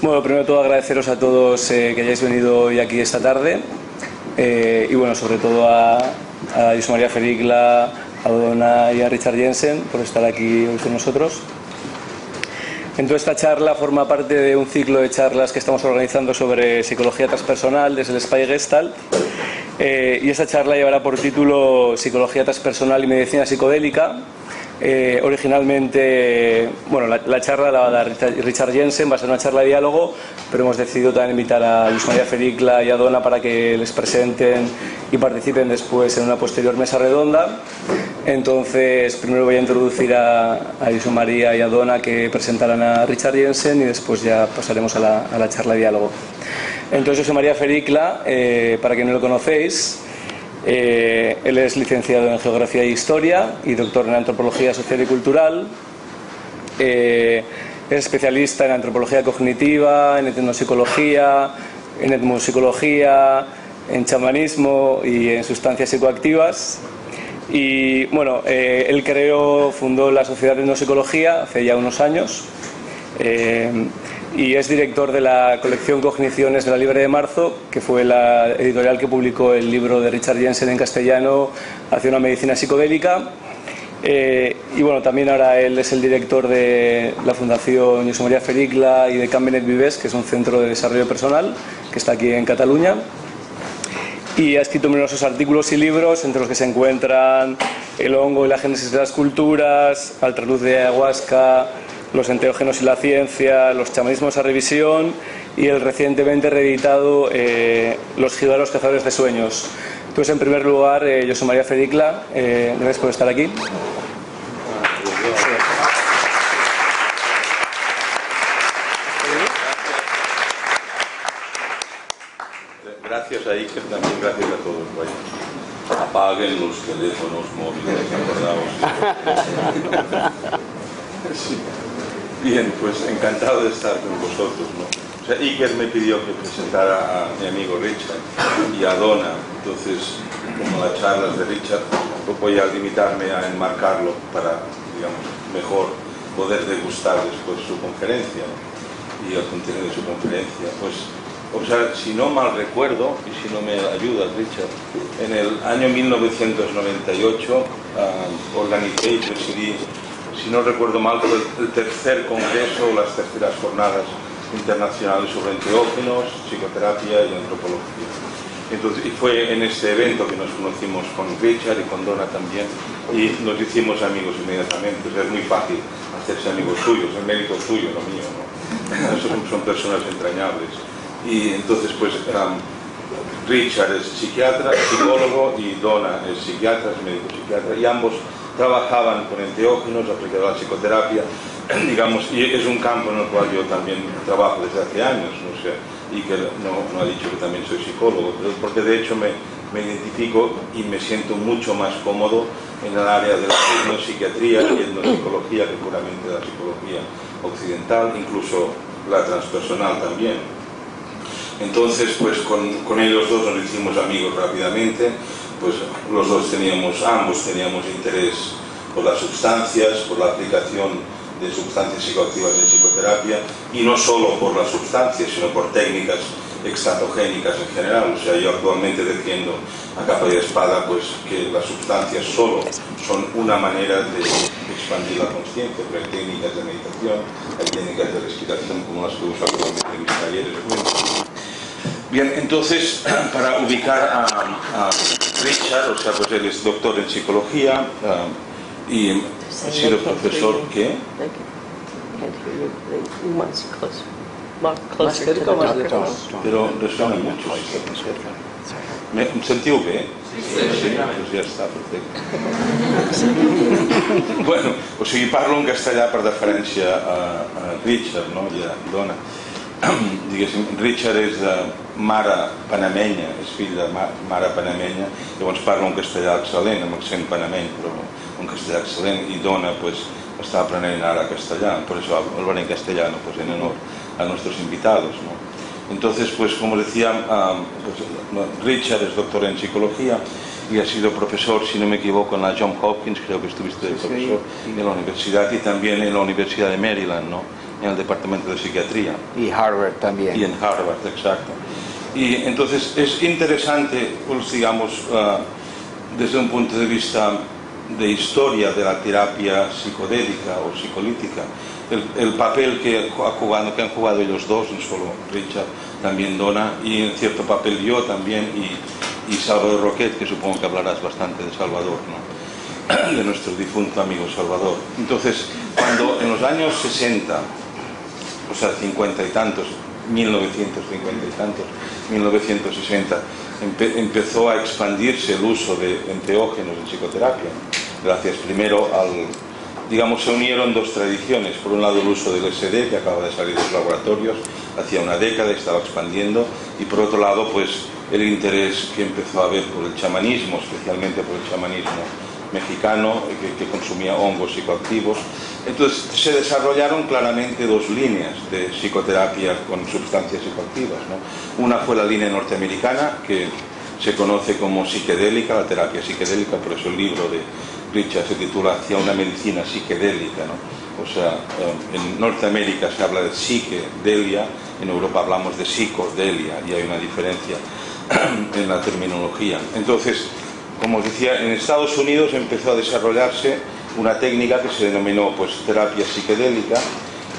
Bueno, primero de todo agradeceros a todos que hayáis venido hoy aquí esta tarde y bueno, sobre todo a Josep Maria Fericla, a Donna y a Richard Jensen por estar aquí hoy con nosotros. Entonces, esta charla forma parte de un ciclo de charlas que estamos organizando sobre psicología transpersonal desde el Spy Gestalt. Y esta charla llevará por título Psicología transpersonal y medicina psicodélica. Originalmente, bueno, la charla la va a dar Richard Jensen, va a ser una charla de diálogo, pero hemos decidido también invitar a Josep Maria Fericla y a Donna para que les presenten y participen después en una posterior mesa redonda. Entonces, primero voy a introducir a Josep Maria y a Donna, que presentarán a Richard Jensen, y después ya pasaremos a la charla de diálogo. Entonces, Josep Maria Fericla, para quien no lo conocéis, él es licenciado en Geografía e Historia y doctor en Antropología Social y Cultural. Es especialista en Antropología Cognitiva, en Etnopsicología, en Etnomusicología, en Chamanismo y en Sustancias Psicoactivas. Y bueno, él fundó la Sociedad de Etnopsicología hace ya unos años. Y es director de la colección Cogniciones de la Libre de Marzo, que fue la editorial que publicó el libro de Richard Jensen en castellano, Hacia una medicina psicodélica. Y bueno, también ahora él es el director de la Fundación Josep Maria Fericla y de Can Benet Vives, que es un centro de desarrollo personal que está aquí en Cataluña. Y ha escrito numerosos artículos y libros, entre los que se encuentran El hongo y la génesis de las culturas, Altraluz de ayahuasca, Los enteógenos y la ciencia, Los chamanismos a revisión y el recientemente reeditado Los jíbaros cazadores de sueños. Entonces, en primer lugar, Josep Maria Fericla, gracias por estar aquí. Gracias a Iker, también gracias a todos. Vaya. Apaguen los teléfonos móviles, acordaos. Sí. Bien, pues encantado de estar con vosotros, ¿no? O sea, Iker me pidió que presentara a mi amigo Richard y a Donna. Entonces, como las charlas de Richard, pues voy a limitarme a enmarcarlo para, digamos, mejor poder degustar después su conferencia y el contenido de su conferencia. Pues, o sea, si no mal recuerdo, y si no me ayudas, Richard, en el año 1998 organicé y presidí, si no recuerdo mal, fue el tercer congreso o las terceras jornadas internacionales sobre enteógenos, psicoterapia y antropología. Entonces, y fue en ese evento que nos conocimos con Richard y con Donna también, y nos hicimos amigos inmediatamente. O sea, es muy fácil hacerse amigos suyos, el mérito suyo, no mío, ¿no? Son personas entrañables. Y entonces, pues, Richard es psiquiatra, psicólogo, y Donna es psiquiatra, es médico psiquiatra, y ambos trabajaban con enteógenos, aplicado a la psicoterapia, digamos, y es un campo en el cual yo también trabajo desde hace años, ¿no? O sea, y que no ha dicho que también soy psicólogo, pero porque de hecho me identifico y me siento mucho más cómodo en el área de la etnopsiquiatría y etnopsicología que puramente la psicología occidental, incluso la transpersonal también. Entonces, pues con ellos dos nos hicimos amigos rápidamente. Pues ambos teníamos interés por las sustancias, por la aplicación de sustancias psicoactivas en psicoterapia, y no solo por las sustancias, sino por técnicas extatogénicas en general. O sea, yo actualmente defiendo a capa y espada pues que las sustancias solo son una manera de expandir la consciencia, pero hay técnicas de meditación, hay técnicas de respiración como las que uso actualmente en mis talleres. Bien, entonces, para ubicar a Richard, o sea, pues él es doctor en psicología y ha sido profesor, ¿qué? Pero resuena mucho. ¿Me sentí V? Sí, pues ja està, perfecte. Bueno, o sigui, parlo en castellà per deferència a Richard, no? I a Donna. Diguéssim, Richard és de mare panamenya, és fill de mare panamenya, llavors parlo en castellà excel·lent, amb accent panameny, però en castellà excel·lent, i Donna pues está aprendiendo ahora castellano, por eso hablo en castellano, pues en honor a nuestros invitados, ¿no? Entonces, pues como decía, pues, Richard es doctor en psicología y ha sido profesor, si no me equivoco, en la Johns Hopkins, creo que estuviste de profesor en la universidad, y también en la Universidad de Maryland, ¿no? en el departamento de psiquiatría. Y Harvard también. Y en Harvard, exacto. Y entonces es interesante, pues, digamos, desde un punto de vista de historia de la terapia psicodélica o psicolítica, el papel que han jugado ellos dos, no solo Richard, también Donna, y en cierto papel yo también, y Salvador Roquet, que supongo que hablarás bastante de Salvador, ¿no? De nuestro difunto amigo Salvador. Entonces, cuando en los años 60, o sea, 50 y tantos, 1950 y tantos, 1960, empezó a expandirse el uso de enteógenos en psicoterapia, gracias primero digamos, se unieron dos tradiciones. Por un lado el uso del LSD, que acaba de salir de los laboratorios, hacía una década estaba expandiendo, y por otro lado, pues, el interés que empezó a haber por el chamanismo, especialmente por el chamanismo mexicano, que consumía hongos psicoactivos. Entonces se desarrollaron claramente dos líneas de psicoterapia con sustancias psicoactivas, ¿no? Una fue la línea norteamericana, que se conoce como psiquedélica, la terapia psiquedélica, por eso el libro de Richard se titula Hacia una medicina psiquedélica, ¿no? O sea, en Norteamérica se habla de psiquedelia, en Europa hablamos de psicodelia, y hay una diferencia en la terminología. Entonces, como os decía, en Estados Unidos empezó a desarrollarse una técnica que se denominó, pues, terapia psiquedélica,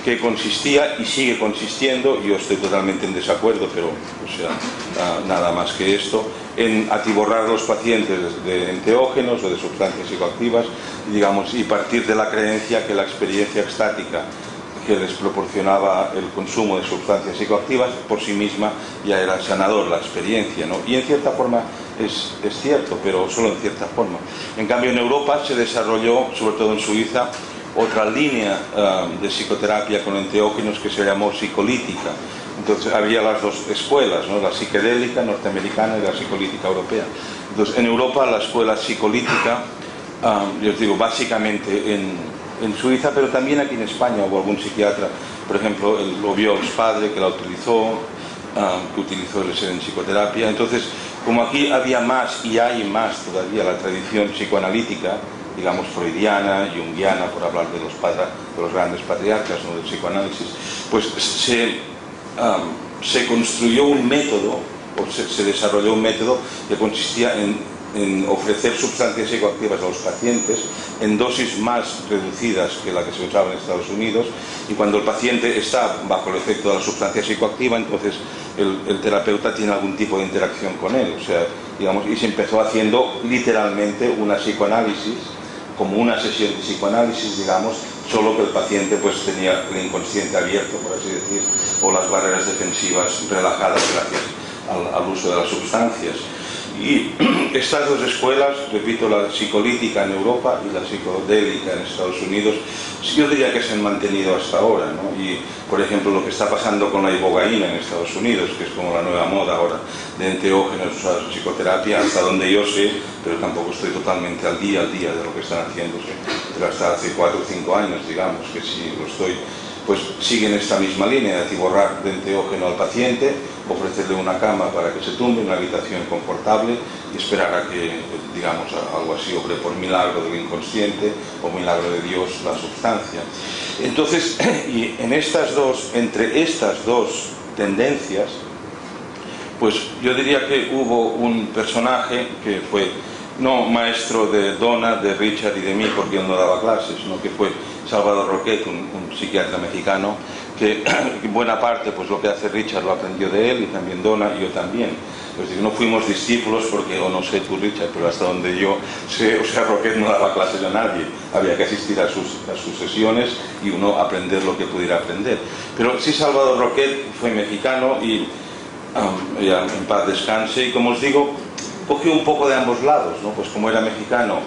que consistía y sigue consistiendo, yo estoy totalmente en desacuerdo, pero, o sea, nada más que esto, en atiborrar a los pacientes de enteógenos o de sustancias psicoactivas, digamos, y partir de la creencia que la experiencia extática que les proporcionaba el consumo de sustancias psicoactivas por sí misma ya era sanador, la experiencia, ¿no? Y en cierta forma es cierto, pero solo en cierta forma. En cambio, en Europa se desarrolló, sobre todo en Suiza, otra línea de psicoterapia con enteógenos que se llamó psicolítica. Entonces había las dos escuelas, ¿no? La psiquedélica norteamericana y la psicolítica europea. Entonces, en Europa la escuela psicolítica, yo os digo, básicamente en Suiza, pero también aquí en España hubo algún psiquiatra, por ejemplo, lo vio el padre que la utilizó, que utilizó el LSD en psicoterapia. Entonces, como aquí había más y hay más todavía la tradición psicoanalítica, digamos freudiana, junguiana, por hablar de los grandes patriarcas, ¿no?, del psicoanálisis, pues se construyó un método, o se desarrolló un método que consistía en ofrecer sustancias psicoactivas a los pacientes en dosis más reducidas que la que se usaba en Estados Unidos, y cuando el paciente está bajo el efecto de la sustancia psicoactiva, entonces el terapeuta tiene algún tipo de interacción con él, o sea, digamos, y se empezó haciendo literalmente una psicoanálisis, como una sesión de psicoanálisis, digamos, solo que el paciente, pues, tenía el inconsciente abierto, por así decir, o las barreras defensivas relajadas gracias al uso de las sustancias. Y estas dos escuelas, repito, la psicolítica en Europa y la psicodélica en Estados Unidos, yo diría que se han mantenido hasta ahora, ¿no? Y, por ejemplo, lo que está pasando con la ibogaína en Estados Unidos, que es como la nueva moda ahora de enteógenos usados en psicoterapia, hasta donde yo sé, pero tampoco estoy totalmente al día de lo que están haciéndose, pero hasta hace 4 o 5 años, digamos, que sí lo estoy, pues siguen esta misma línea de atiborrar de enteógeno al paciente, ofrecerle una cama para que se tumbe, una habitación confortable, y esperar a que, digamos, algo así, obre por milagro del inconsciente o milagro de Dios la sustancia. Entonces, y entre estas dos tendencias, pues yo diría que hubo un personaje que fue no maestro de Donna, de Richard y de mí, porque él no daba clases, sino que fue Salvador Roquet, un psiquiatra mexicano, que en buena parte, pues, lo que hace Richard lo aprendió de él, y también Donna, y yo también. Es decir, no fuimos discípulos porque, o no sé tú, Richard, pero hasta donde yo sé, o sea, Roquet no daba clases a nadie, había que asistir a sus sesiones y uno aprender lo que pudiera aprender. Pero sí, Salvador Roquet fue mexicano y ya en paz descanse, y como os digo, cogió un poco de ambos lados, ¿no? Pues como era mexicano,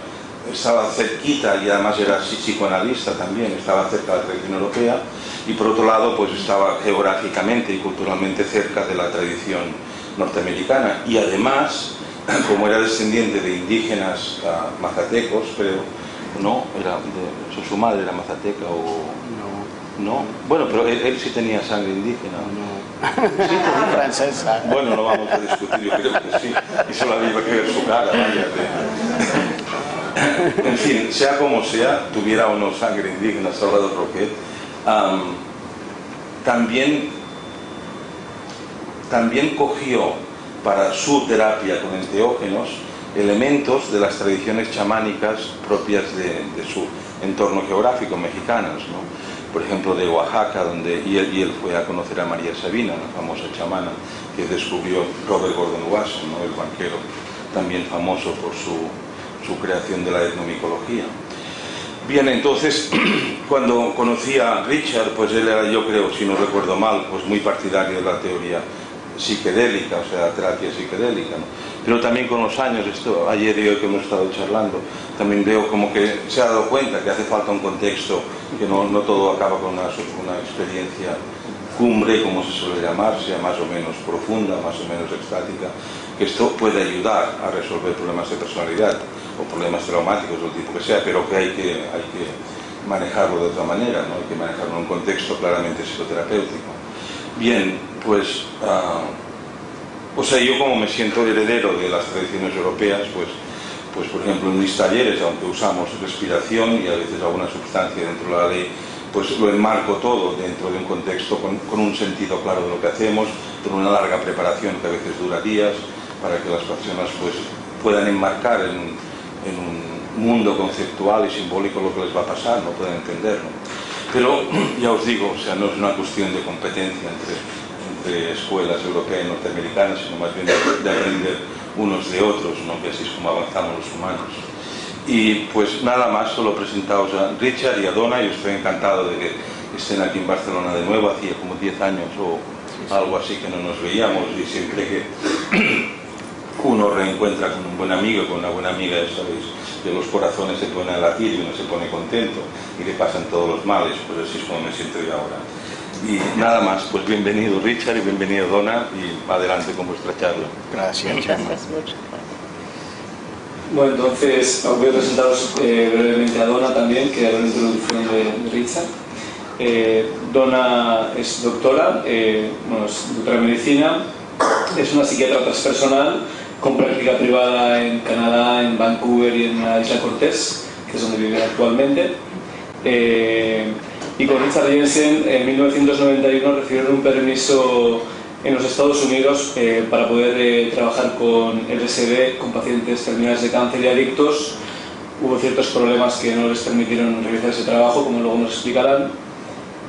estaba cerquita, y además era psicoanalista también, estaba cerca de la tradición europea, y por otro lado, pues estaba geográficamente y culturalmente cerca de la tradición norteamericana, y además, como era descendiente de indígenas mazatecos, pero no, su madre era mazateca o... No, bueno, pero él sí tenía sangre indígena. No. Sí, francesa. Bueno, no vamos a discutir, yo creo que sí, y solo había que ver su cara, vaya. En fin, sea como sea, tuviera o no sangre indígena Salvador Roquet, también cogió para su terapia con enteógenos elementos de las tradiciones chamánicas propias de su entorno geográfico, mexicanas, ¿no? Por ejemplo, de Oaxaca, donde y él fue a conocer a María Sabina, la famosa chamana que descubrió Robert Gordon Wasson, ¿no? El banquero, también famoso por su creación de la etnomicología. Bien, entonces, cuando conocí a Richard, pues él era, yo creo, si no recuerdo mal, pues muy partidario de la teoría psiquedélica, o sea, la terapia psiquedélica, ¿no? Pero también con los años, ayer y hoy que hemos estado charlando, también veo como que se ha dado cuenta que hace falta un contexto, que no todo acaba con una experiencia cumbre, como se suele llamar, sea más o menos profunda, más o menos extática, que esto puede ayudar a resolver problemas de personalidad o problemas traumáticos del tipo que sea, pero que hay que manejarlo de otra manera, ¿no? Hay que manejarlo en un contexto claramente psicoterapéutico. Bien, pues, o sea, yo como me siento heredero de las tradiciones europeas, pues por ejemplo en mis talleres, aunque usamos respiración y a veces alguna sustancia dentro de la ley, pues lo enmarco todo dentro de un contexto con un sentido claro de lo que hacemos, con una larga preparación que a veces dura días, para que las personas pues puedan enmarcar en un mundo conceptual y simbólico lo que les va a pasar, no pueden entenderlo. Pero ya os digo, o sea, no es una cuestión de competencia entre escuelas europeas y norteamericanas, sino más bien de aprender unos de otros, ¿no? Que así es como avanzamos los humanos. Y pues nada más, solo presentaos a Richard y a Donna, y estoy encantado de que estén aquí en Barcelona de nuevo. Hacía como 10 años o algo así que no nos veíamos, y siempre que uno reencuentra con un buen amigo, con una buena amiga, ya sabéis, que los corazones se ponen a latir y uno se pone contento y le pasan todos los males, pues así es como me siento yo ahora. Y nada más, pues bienvenido Richard y bienvenido Donna, y adelante con vuestra charla. Gracias, Chema. Bueno, entonces os voy a presentaros brevemente a Donna también, que hará la introducción de Richard. Donna es doctora, es doctora en medicina, es una psiquiatra transpersonal con práctica privada en Canadá, en Vancouver y en la Isla Cortés, que es donde vive actualmente. Y con Richard Jensen en 1991 recibieron un permiso en los Estados Unidos para poder trabajar con LSD, con pacientes terminales de cáncer y adictos. Hubo ciertos problemas que no les permitieron realizar ese trabajo, como luego nos explicarán,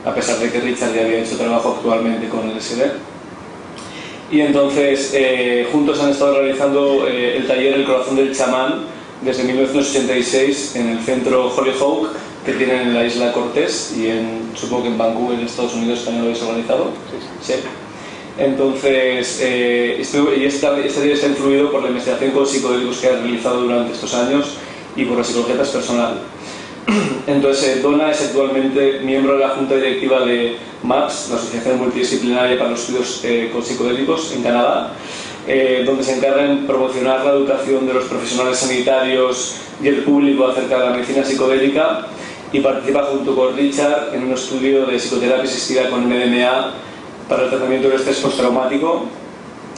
a pesar de que Richard ya había hecho trabajo actualmente con LSD. Y entonces juntos han estado realizando el taller El Corazón del Chamán desde 1986 en el centro Hollyhock que tienen en la Isla Cortés, y supongo que en Vancouver, en Estados Unidos, también lo habéis organizado. Sí. Entonces, este taller está influido por la investigación con psicodélicos que ha realizado durante estos años y por la psicología transpersonal. Entonces, Donna es actualmente miembro de la junta directiva de MAPS, la Asociación Multidisciplinaria para los Estudios con Psicodélicos en Canadá, donde se encarga en promocionar la educación de los profesionales sanitarios y el público acerca de la medicina psicodélica, y participa junto con Richard en un estudio de psicoterapia asistida con MDMA para el tratamiento del estrés postraumático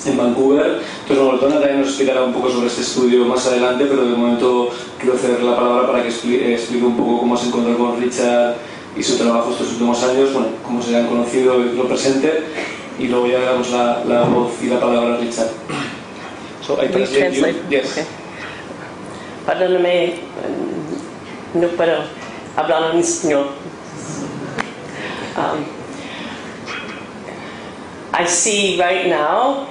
en Vancouver. Entonces, bueno, Donna también nos explicará un poco sobre este estudio más adelante, pero de momento quiero ceder la palabra para que explique un poco cómo se encontró con Richard y su trabajo estos últimos años, bueno, cómo se han conocido y lo presente, y luego ya le damos la voz y la palabra a Richard. So, I translate you. Yes. Okay. Perdóname, no puedo hablar en español. I see right now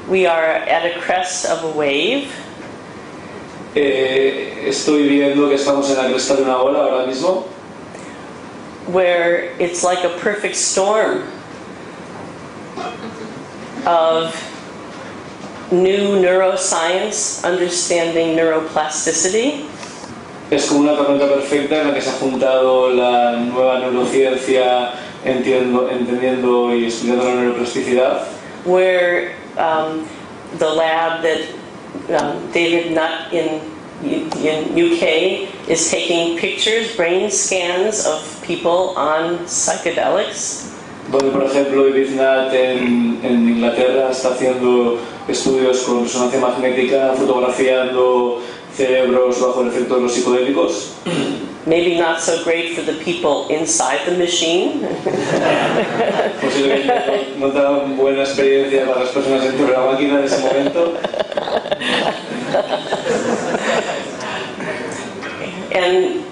we are at a crest of a wave. Estoy viendo que estamos en la cresta de una ola ahora mismo, where it's like a perfect storm of new neuroscience, understanding neuroplasticity. Es como una tormenta perfecta en la que se ha juntado la nueva neurociencia, entendiendo y estudiando la neuroplasticidad. Where the lab that David Nutt in UK is taking pictures, brain scans of people on psychedelics. Donde, por ejemplo, David Nutt en Inglaterra está haciendo estudios con resonancia magnética, fotografiando cerebros bajo el efecto de los psicodélicos. maybe not so great for the people inside the machine. Posiblemente no tan buena experiencia para las personas dentro de la máquina en ese momento. And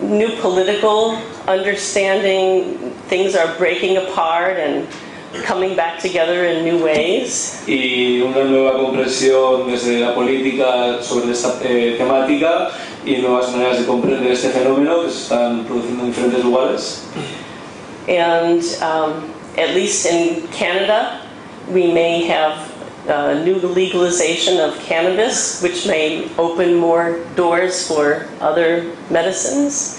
new political understanding, things are breaking apart and coming back together in new ways. Y una nueva comprensión desde la política sobre esta temática y nuevas maneras de comprender este fenómeno que se están produciendo en diferentes lugares. And at least in Canada, we may have new legalization of cannabis, which may open more doors for other medicines.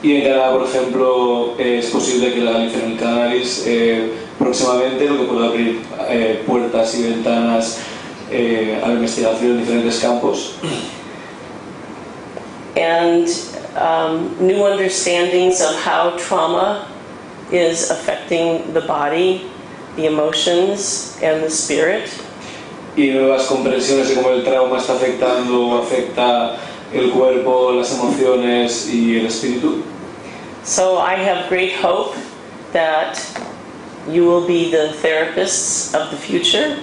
Y en Canadá, por ejemplo, es posible que legalicen el cannabis próximamente, lo que puede abrir puertas y ventanas a la investigación en diferentes campos. And new understandings of how trauma is affecting the body, the emotions, and the spirit. Y nuevas comprensiones de cómo el trauma está afectando o afecta el cuerpo, las emociones y el espíritu. So I have great hope that you will be the therapists of the future.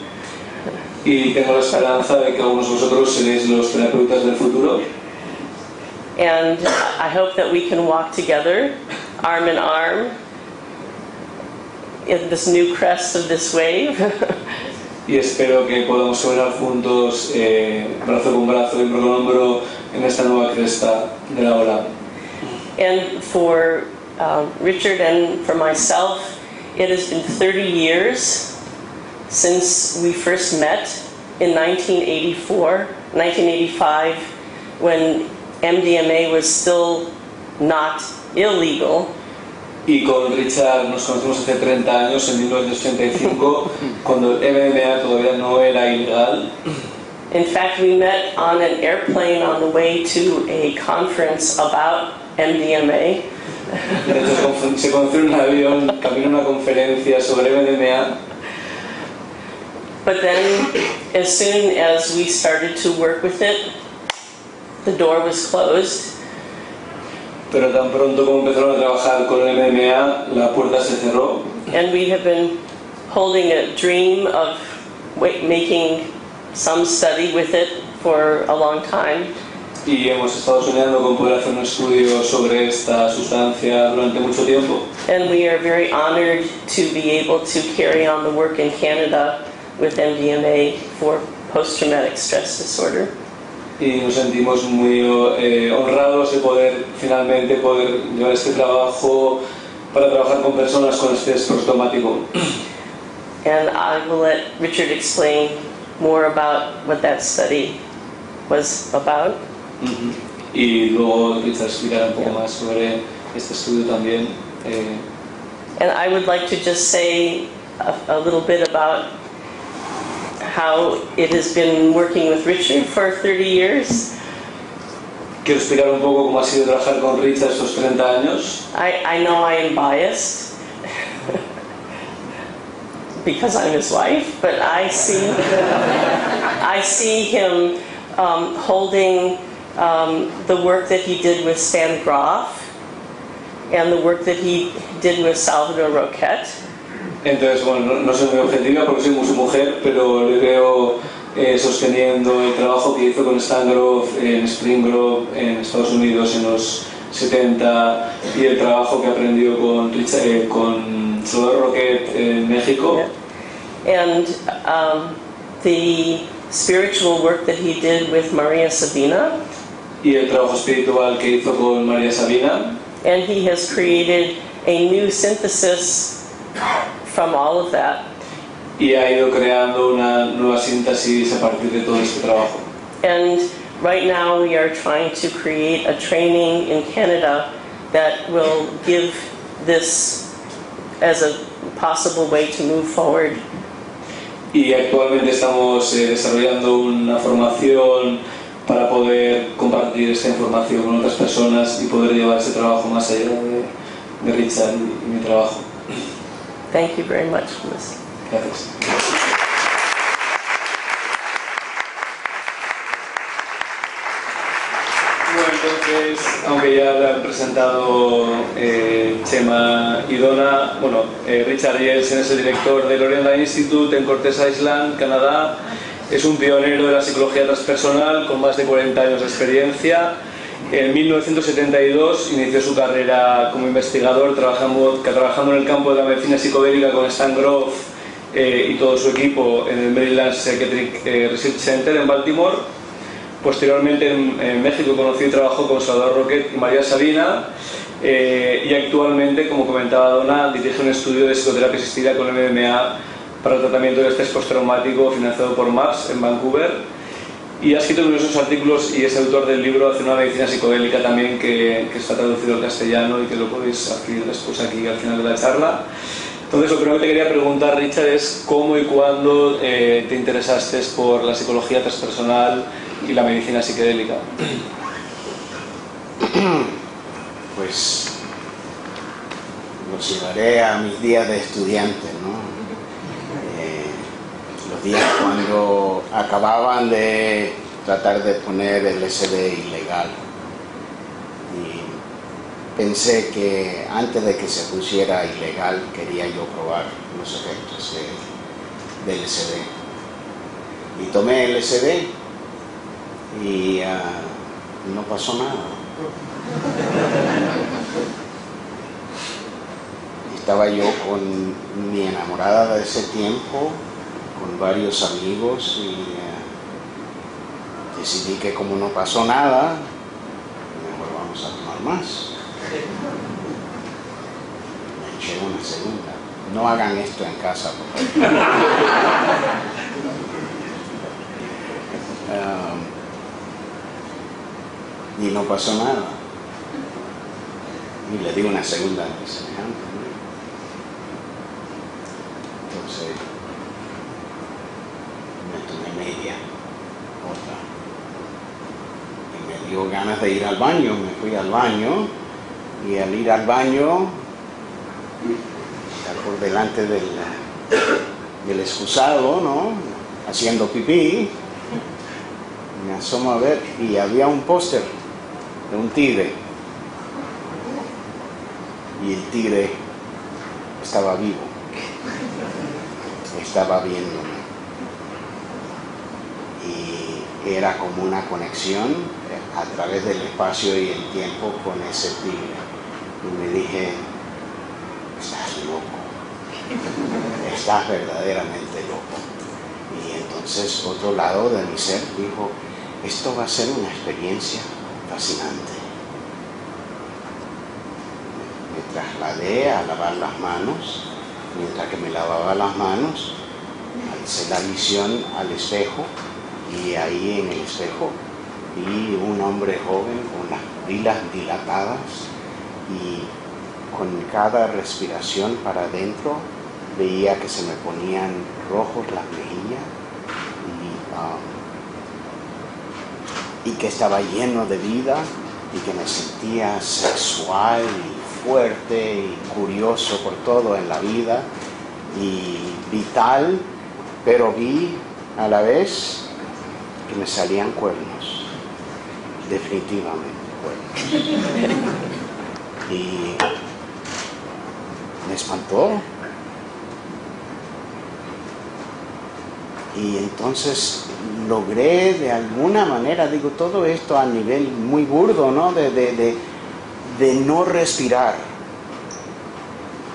Y tengo la esperanza de que algunos de vosotros seréis los terapeutas del futuro. And I hope that we can walk together, arm in arm, in this new crest of this wave. Y espero que podamos caminar juntos, brazo con brazo, hombro con hombro, en esta nueva cresta de la ola. And for Richard and for myself, it has been 30 years since we first met in 1985, when MDMA was still not illegal. Y con Richard nos conocimos hace 30 años, en 1985, cuando el MDMA todavía no era ilegal. In fact, we met on an airplane on the way to a conference about MDMA. De hecho, se conoció en un avión, camino a una conferencia sobre MDMA. But then, as soon as we started to work with it, the door was closed. Pero tan pronto como empezaron a trabajar con el MDMA, la puerta se cerró. And we have been holding a dream of making some study with it for a long time. Y hemos estado soñando con poder hacer un estudio sobre esta sustancia durante mucho tiempo. And we are very honored to be able to carry on the work in Canada with MDMA for post-traumatic stress disorder. Y nos sentimos muy honrados de poder finalmente llevar este trabajo para trabajar con personas con estrés postraumático. And I will let Richard explain more about what that study was about. Y luego Richard explicará un poco más sobre este estudio también. And I would like to just say a little bit about how it has been working with Richard for 30 years. Quiero explicar un poco cómo ha sido trabajar con Richard estos 30 años. I know I am biased because I'm his wife, but I see him holding the work that he did with Stan Grof and the work that he did with Salvador Roquette. Entonces, bueno, no soy muy objetiva porque soy su mujer, pero le veo sosteniendo el trabajo que hizo con Stan Grof en Spring Grove en Estados Unidos en los 70 y el trabajo que aprendió con Salvador Roquette en México. Yeah. And the spiritual work that he did with Maria Sabina. Y el trabajo espiritual que hizo con María Sabina. And he has created a new synthesis from all of that. Y ha ido creando una nueva síntesis a partir de todo este trabajo. And right now we are trying to create a training in Canada that will give this as a possible way to move forward. Y actualmente estamos desarrollando una formación para poder compartir esta información con otras personas y poder llevar este trabajo más allá de Richard y mi trabajo. Thank you very much, Liz. Gracias. Bueno, entonces aunque ya lo han presentado Chema y Donna, bueno, Richard Jensen es el director del Oriental Institute en Cortes Island, Canadá. Es un pionero de la psicología transpersonal con más de 40 años de experiencia. En 1972 inició su carrera como investigador trabajando en el campo de la medicina psicodélica con Stan Grof y todo su equipo en el Maryland Psychiatric Research Center en Baltimore. Posteriormente en México conoció y trabajó con Salvador Roquet y María Sabina, y actualmente, como comentaba Donna, dirige un estudio de psicoterapia asistida con MDMA para el tratamiento del estrés postraumático financiado por MAPS en Vancouver, y ha escrito numerosos artículos y es autor del libro Hacia una medicina psicodélica también, que está traducido al castellano y que lo podéis adquirir después aquí al final de la charla. Entonces, lo primero que te quería preguntar, Richard, es cómo y cuándo te interesaste por la psicología transpersonal y la medicina psicodélica. Pues los llevaré a mis días de estudiante, ¿no? Los días cuando acababan de tratar de poner el LSD ilegal. Y pensé que antes de que se pusiera ilegal quería yo probar los efectos del LSD. Y tomé LSD y no pasó nada. Estaba yo con mi enamorada de ese tiempo, con varios amigos, y decidí que como no pasó nada, mejor vamos a tomar más. Me eché una segunda. No hagan esto en casa, por favor. Y no pasó nada. Y le di una segunda semejante, ¿no? Entonces me tomé media, otra, y me dio ganas de ir al baño. Me fui al baño, y al ir al baño, estar por delante del excusado, ¿no?, haciendo pipí, me asomo a ver y había un póster de un tigre, y el tigre estaba vivo, estaba viéndome, y era como una conexión a través del espacio y el tiempo con ese tigre. Y me dije: estás loco, estás verdaderamente loco. Y entonces otro lado de mi ser dijo: esto va a ser una experiencia fascinante. Me trasladé a lavar las manos. Mientras que me lavaba las manos, alcé la visión al espejo, y ahí en el espejo vi un hombre joven con las pupilas dilatadas, y con cada respiración para adentro veía que se me ponían rojos las mejillas, y que estaba lleno de vida, y que me sentía sexual y fuerte y curioso por todo en la vida, y vital, pero vi a la vez que me salían cuernos, definitivamente cuernos. Y me espantó. Y entonces logré de alguna manera, digo, todo esto a nivel muy burdo, ¿no?, de no respirar.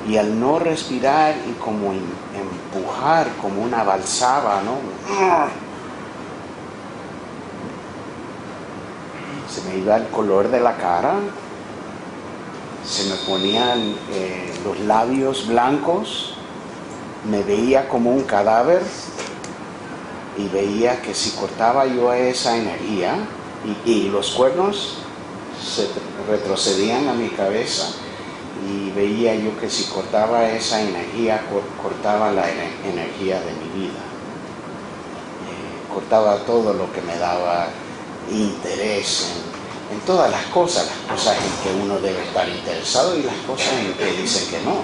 Y al no respirar y como empujar como una balsaba, ¿no?, se me iba el color de la cara, se me ponían los labios blancos, me veía como un cadáver, y veía que si cortaba yo esa energía, y los cuernos se retrocedían a mi cabeza, y veía yo que si cortaba esa energía, cortaba la energía de mi vida, cortaba todo lo que me daba interés en todas las cosas en que uno debe estar interesado y las cosas en que dicen que no.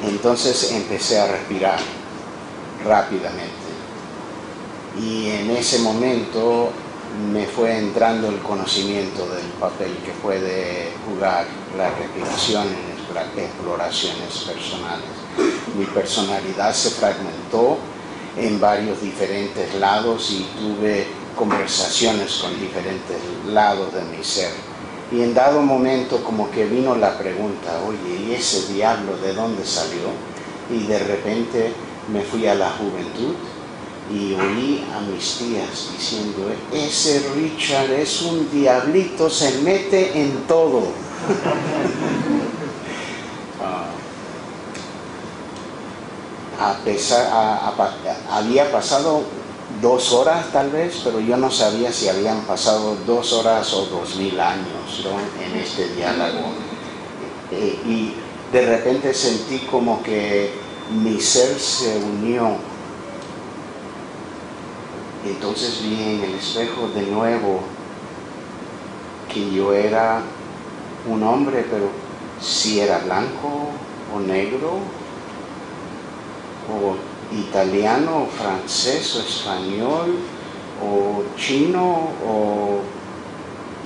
Entonces empecé a respirar rápidamente, y en ese momento me fue entrando el conocimiento del papel que puede jugar la respiración en las exploraciones personales. Mi personalidad se fragmentó en varios diferentes lados y tuve conversaciones con diferentes lados de mi ser. Y en dado momento como que vino la pregunta, oye, ¿y ese diablo de dónde salió? Y de repente me fui a la juventud y oí a mis tías diciendo, ese Richard es un diablito, se mete en todo. Había pasado 2 horas tal vez, pero yo no sabía si habían pasado 2 horas o 2000 años, ¿no?, en este diálogo. Y de repente sentí como que mi ser se unió. Entonces vi en el espejo de nuevo que yo era un hombre, pero si era blanco o negro o italiano, o francés, o español, o chino, o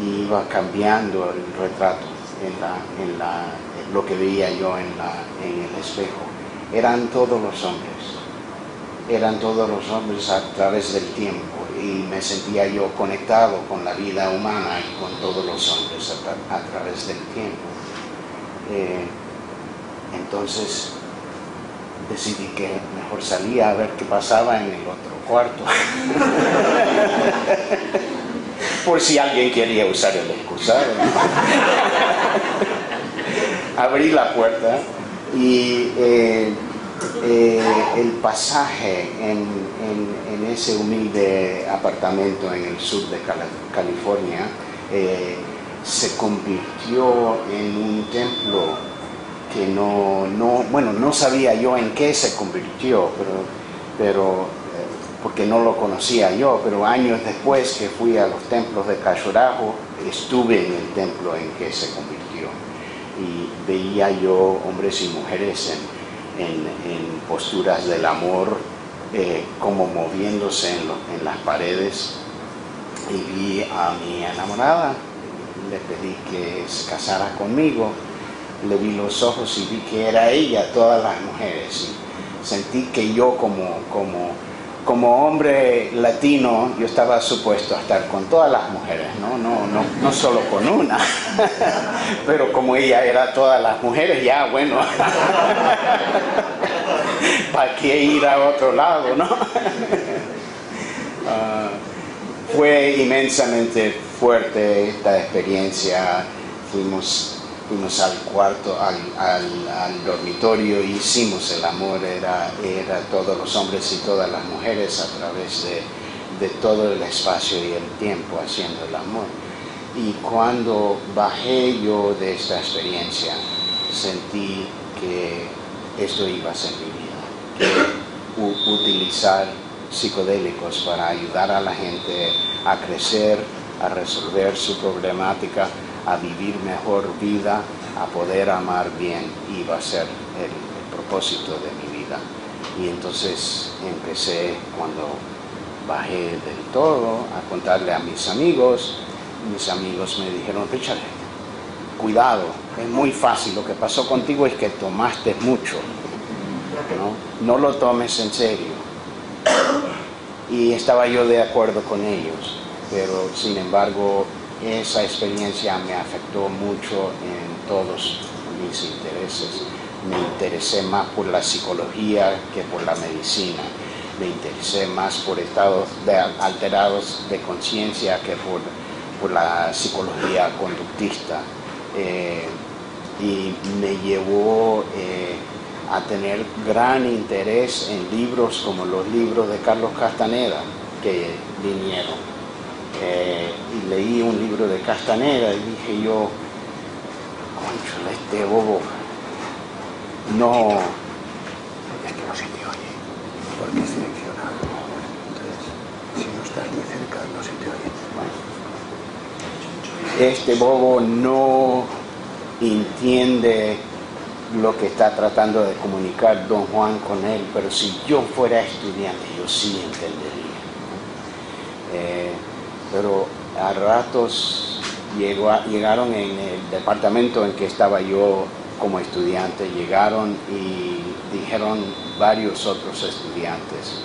iba cambiando el retrato en lo que veía yo en el espejo. Eran todos los hombres a través del tiempo, y me sentía yo conectado con la vida humana y con todos los hombres a través del tiempo. Entonces decidí que mejor salía a ver qué pasaba en el otro cuarto. Por si alguien quería usar el excusado. Abrí la puerta y el pasaje en ese humilde apartamento en el sur de California se convirtió en un templo que no sabía yo en qué se convirtió, pero porque no lo conocía yo, pero años después que fui a los templos de Khajuraho, estuve en el templo en que se convirtió, y veía yo hombres y mujeres en posturas del amor, como moviéndose en las paredes, y vi a mi enamorada, le pedí que se casara conmigo. Le vi los ojos y vi que era ella, todas las mujeres, y sentí que yo como hombre latino, yo estaba supuesto a estar con todas las mujeres, no solo con una, pero como ella era todas las mujeres, ya bueno, ¿para qué ir a otro lado, no? Fue inmensamente fuerte esta experiencia. Fuimos al cuarto, al dormitorio, y hicimos el amor. Era todos los hombres y todas las mujeres a través de todo el espacio y el tiempo haciendo el amor. Y cuando bajé yo de esta experiencia, sentí que esto iba a ser mi vida, que utilizar psicodélicos para ayudar a la gente a crecer, a resolver su problemática, a vivir mejor vida, a poder amar bien, iba a ser el propósito de mi vida. Y entonces empecé, cuando bajé del todo, a contarle a mis amigos. Mis amigos me dijeron, Richard, cuidado, es muy fácil, lo que pasó contigo es que tomaste mucho, no lo tomes en serio. Y estaba yo de acuerdo con ellos, pero sin embargo esa experiencia me afectó mucho en todos mis intereses. Me interesé más por la psicología que por la medicina. Me interesé más por estados alterados de conciencia que por la psicología conductista. Y me llevó a tener gran interés en libros como los libros de Carlos Castaneda que vinieron. Y leí un libro de Castaneda y dije yo, cónchale, este bobo no, es que no se te oye porque es seleccionado, entonces si no estás muy cerca no se te oye. Bueno, este bobo no entiende lo que está tratando de comunicar don Juan con él, pero si yo fuera estudiante yo sí entendería. pero a ratos llegaron en el departamento en que estaba yo como estudiante, llegaron y dijeron varios otros estudiantes,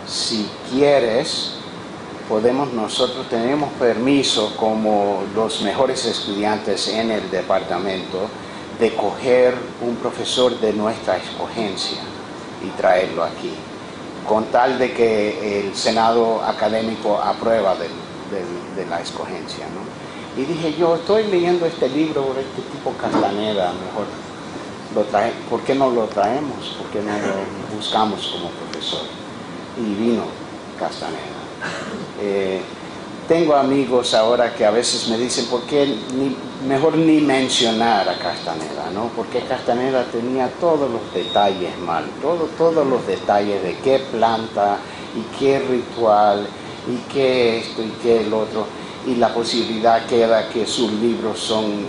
si quieres, nosotros tenemos permiso como los mejores estudiantes en el departamento de coger un profesor de nuestra escogencia y traerlo aquí, con tal de que el Senado académico aprueba de la escogencia, ¿no? Y dije, yo estoy leyendo este libro por este tipo Castaneda, mejor ¿por qué no lo traemos? ¿Por qué no lo buscamos como profesor? Y vino Castaneda. Tengo amigos ahora que a veces me dicen, ¿por qué mejor ni mencionar a Castaneda, ¿no? Porque Castaneda tenía todos los detalles mal, todos los detalles de qué planta y qué ritual y qué esto y qué el otro, y la posibilidad queda que sus libros son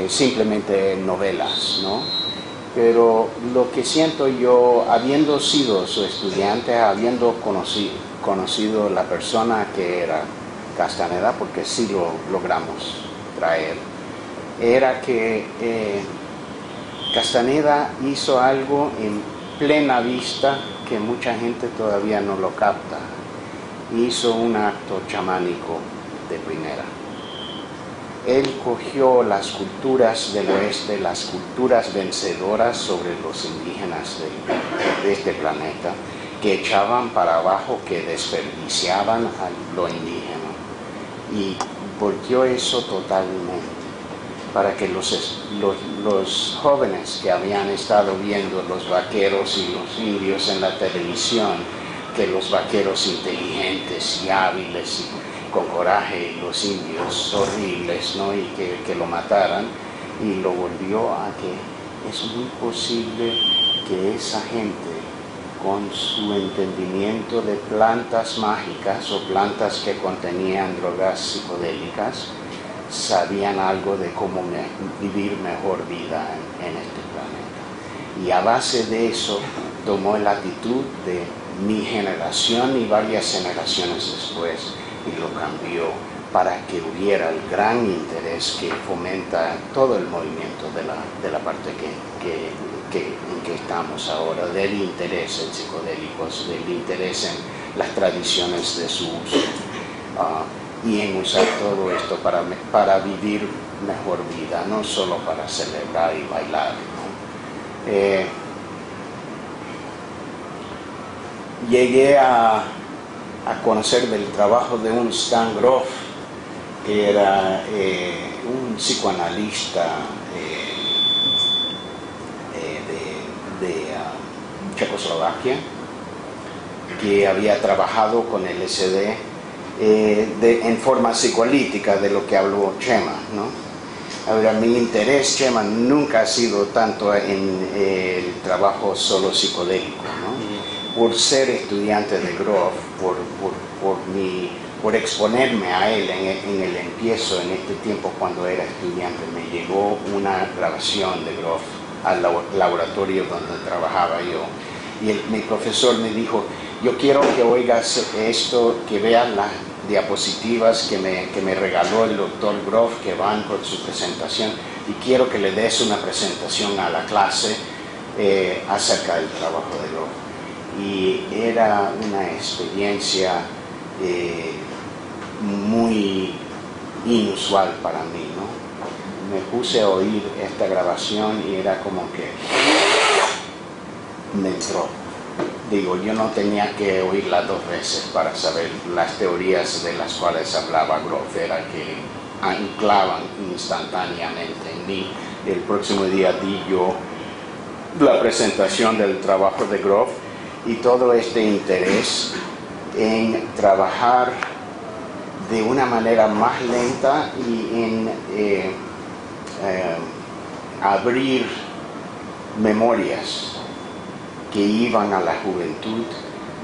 simplemente novelas, ¿no? Pero lo que siento yo, habiendo sido su estudiante, habiendo conocido la persona que era Castaneda, porque sí lo logramos traer, era que Castaneda hizo algo en plena vista que mucha gente todavía no lo capta. Hizo un acto chamánico de primera. Él cogió las culturas del oeste, las culturas vencedoras sobre los indígenas de este planeta, que echaban para abajo, que desperdiciaban a lo indígena, y volteó eso totalmente, para que los jóvenes que habían estado viendo los vaqueros y los indios en la televisión, que los vaqueros inteligentes y hábiles y con coraje, y los indios horribles, ¿no? Y que lo mataran, y lo volvió a que es muy posible que esa gente, con su entendimiento de plantas mágicas o plantas que contenían drogas psicodélicas, sabían algo de cómo vivir mejor vida en este planeta. Y a base de eso tomó la actitud de mi generación y varias generaciones después y lo cambió para que hubiera el gran interés que fomenta todo el movimiento de la parte en que estamos ahora, del interés en psicodélicos, del interés en las tradiciones de su uso, y en usar todo esto para vivir mejor vida, no solo para celebrar y bailar, ¿no? Llegué a conocer del trabajo de un Stan Grof, que era un psicoanalista de Checoslovaquia, que había trabajado con LSD en forma psicoanalítica, de lo que habló Chema, ¿no? Ahora, mi interés, Chema, nunca ha sido tanto en el trabajo solo psicodélico, ¿no? Por ser estudiante de Grof, por exponerme a él en el empiezo, en este tiempo cuando era estudiante, me llegó una grabación de Grof al laboratorio donde trabajaba yo, y mi profesor me dijo, yo quiero que oigas esto, que veas las diapositivas que me regaló el doctor Grof, que van por su presentación, y quiero que le des una presentación a la clase acerca del trabajo de Grof. Y era una experiencia muy inusual para mí, ¿no? Me puse a oír esta grabación y era como que me entró. Digo, yo no tenía que oírla dos veces para saber las teorías de las cuales hablaba Grof, era que anclaban instantáneamente en mí. El próximo día di yo la presentación del trabajo de Grof, y todo este interés en trabajar de una manera más lenta y en abrir memorias que iban a la juventud,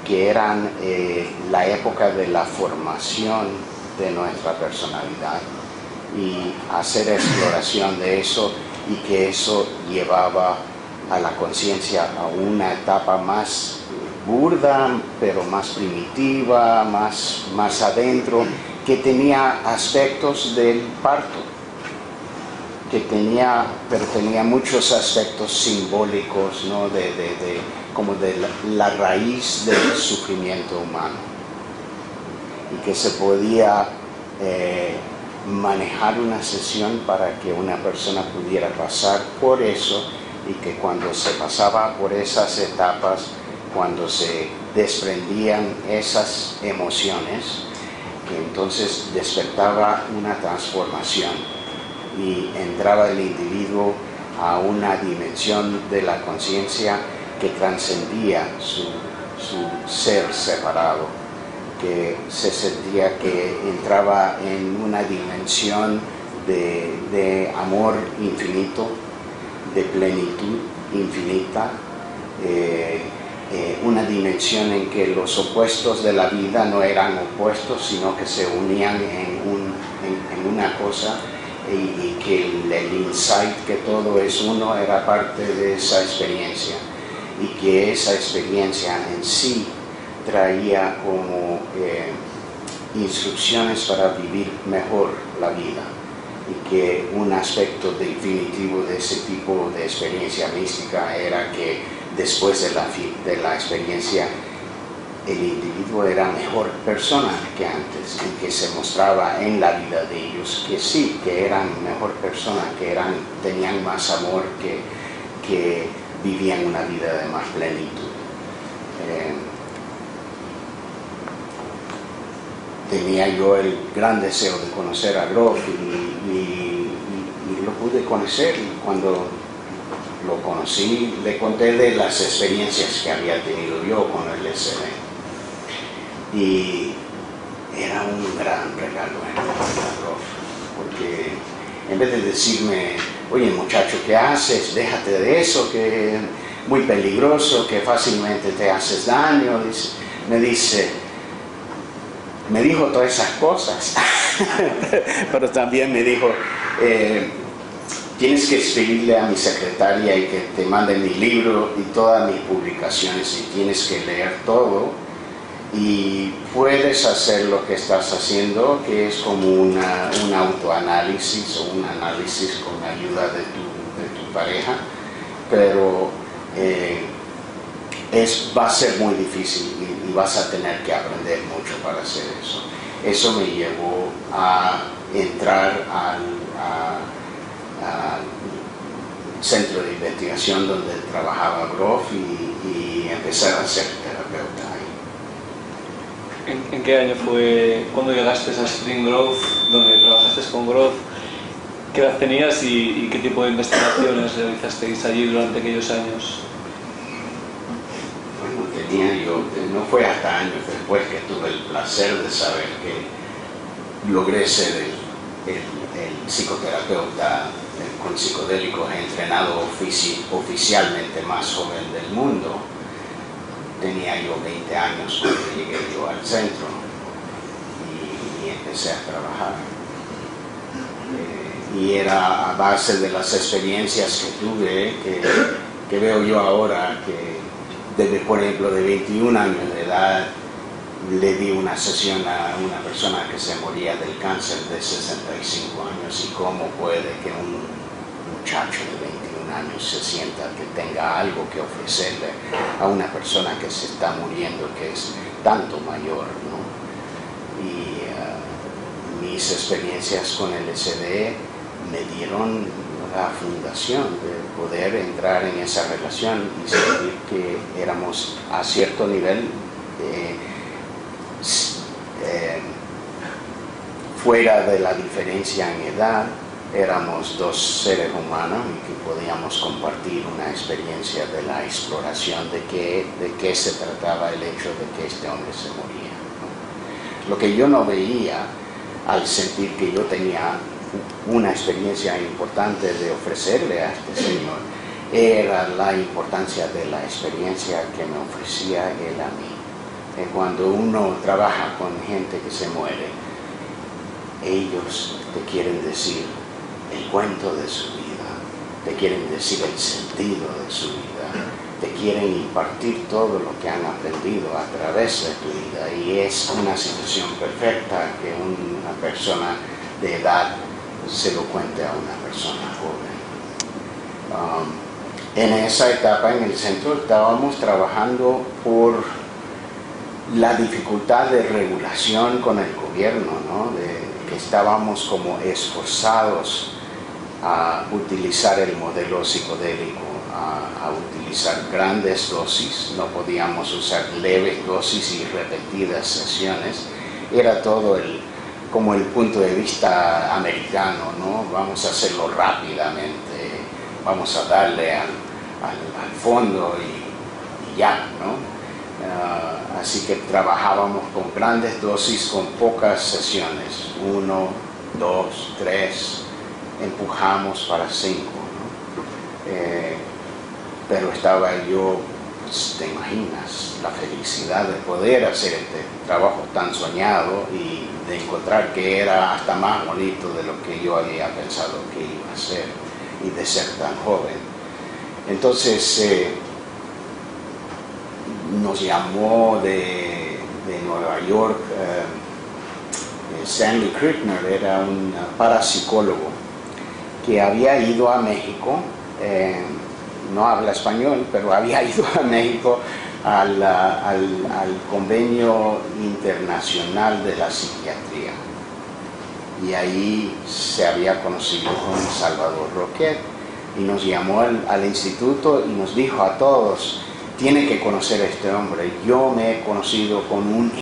que eran la época de la formación de nuestra personalidad, y hacer exploración de eso, y que eso llevaba a la conciencia a una etapa más burda, pero más primitiva, más adentro, que tenía aspectos del parto, pero tenía muchos aspectos simbólicos, ¿no? Como de la raíz del sufrimiento humano, y que se podía manejar una sesión para que una persona pudiera pasar por eso, y que cuando se pasaba por esas etapas, cuando se desprendían esas emociones, que entonces despertaba una transformación y entraba el individuo a una dimensión de la conciencia que trascendía su ser separado, que se sentía que entraba en una dimensión de amor infinito, de plenitud infinita, una dimensión en que los opuestos de la vida no eran opuestos, sino que se unían en una cosa, y que el insight que todo es uno era parte de esa experiencia, y que esa experiencia en sí traía como instrucciones para vivir mejor la vida, y que un aspecto definitivo de ese tipo de experiencia mística era que después de la experiencia el individuo era mejor persona que antes, y que se mostraba en la vida de ellos que sí, que eran mejor persona, que tenían más amor, que vivían una vida de más plenitud. Tenía yo el gran deseo de conocer a Grof, y lo pude conocer, y cuando lo conocí le conté de las experiencias que había tenido yo con el LSD, y era un gran regalo a Grof, porque en vez de decirme, oye muchacho, ¿qué haces? Déjate de eso, que es muy peligroso, que fácilmente te haces daño, me dijo todas esas cosas, pero también me dijo, tienes que escribirle a mi secretaria y que te mande mi libro y todas mis publicaciones, y tienes que leer todo, y puedes hacer lo que estás haciendo, que es como un autoanálisis o un análisis con ayuda de tu pareja, pero va a ser muy difícil, y vas a tener que aprender mucho para hacer eso. Eso me llevó a entrar al centro de investigación donde trabajaba Grof, y empezar a ser terapeuta ahí. ¿En qué año fue cuando llegaste a Spring Grove, donde trabajaste con Grof? ¿Qué edad tenías y qué tipo de investigaciones realizasteis allí durante aquellos años? No fue hasta años después que tuve el placer de saber que logré ser el psicoterapeuta con psicodélicos entrenado oficialmente más joven del mundo. Tenía yo 20 años cuando llegué yo al centro, y empecé a trabajar. Y era a base de las experiencias que tuve que veo yo ahora que desde, por ejemplo, de 21 años de edad, le di una sesión a una persona que se moría del cáncer de 65 años, y cómo puede que un muchacho de 21 años se sienta que tenga algo que ofrecerle a una persona que se está muriendo, que es tanto mayor, ¿no? Y mis experiencias con el LSD me dieron la fundación de poder entrar en esa relación y sentir que éramos a cierto nivel fuera de la diferencia en edad, éramos dos seres humanos y que podíamos compartir una experiencia de la exploración de qué se trataba el hecho de que este hombre se moría, ¿no? Lo que yo no veía al sentir que yo tenía una experiencia importante de ofrecerle a este señor era la importancia de la experiencia que me ofrecía él a mí. Cuando uno trabaja con gente que se muere, ellos te quieren decir el cuento de su vida, te quieren decir el sentido de su vida, te quieren impartir todo lo que han aprendido a través de tu vida, y es una situación perfecta que una persona de edad se lo cuente a una persona joven. En esa etapa en el centro estábamos trabajando por la dificultad de regulación con el gobierno, ¿no? Que estábamos como esforzados a utilizar el modelo psicodélico, a utilizar grandes dosis. No podíamos usar leves dosis y repetidas sesiones. Era todo como el punto de vista americano, ¿no? Vamos a hacerlo rápidamente, vamos a darle al fondo y ya, ¿no? Así que trabajábamos con grandes dosis, con pocas sesiones, 1, 2, 3, empujamos para 5, ¿no? Pero estaba yo, pues, te imaginas, la felicidad de poder hacer este trabajo tan soñado y de encontrar que era hasta más bonito de lo que yo había pensado que iba a ser, y de ser tan joven. Entonces nos llamó de Nueva York Stanley Krichner, era un parapsicólogo que había ido a México, no habla español, pero había ido a México al Convenio Internacional de la Psiquiatría, y ahí se había conocido con Salvador Roquet, y nos llamó al instituto y nos dijo a todos: tiene que conocer a este hombre. Yo me he conocido con un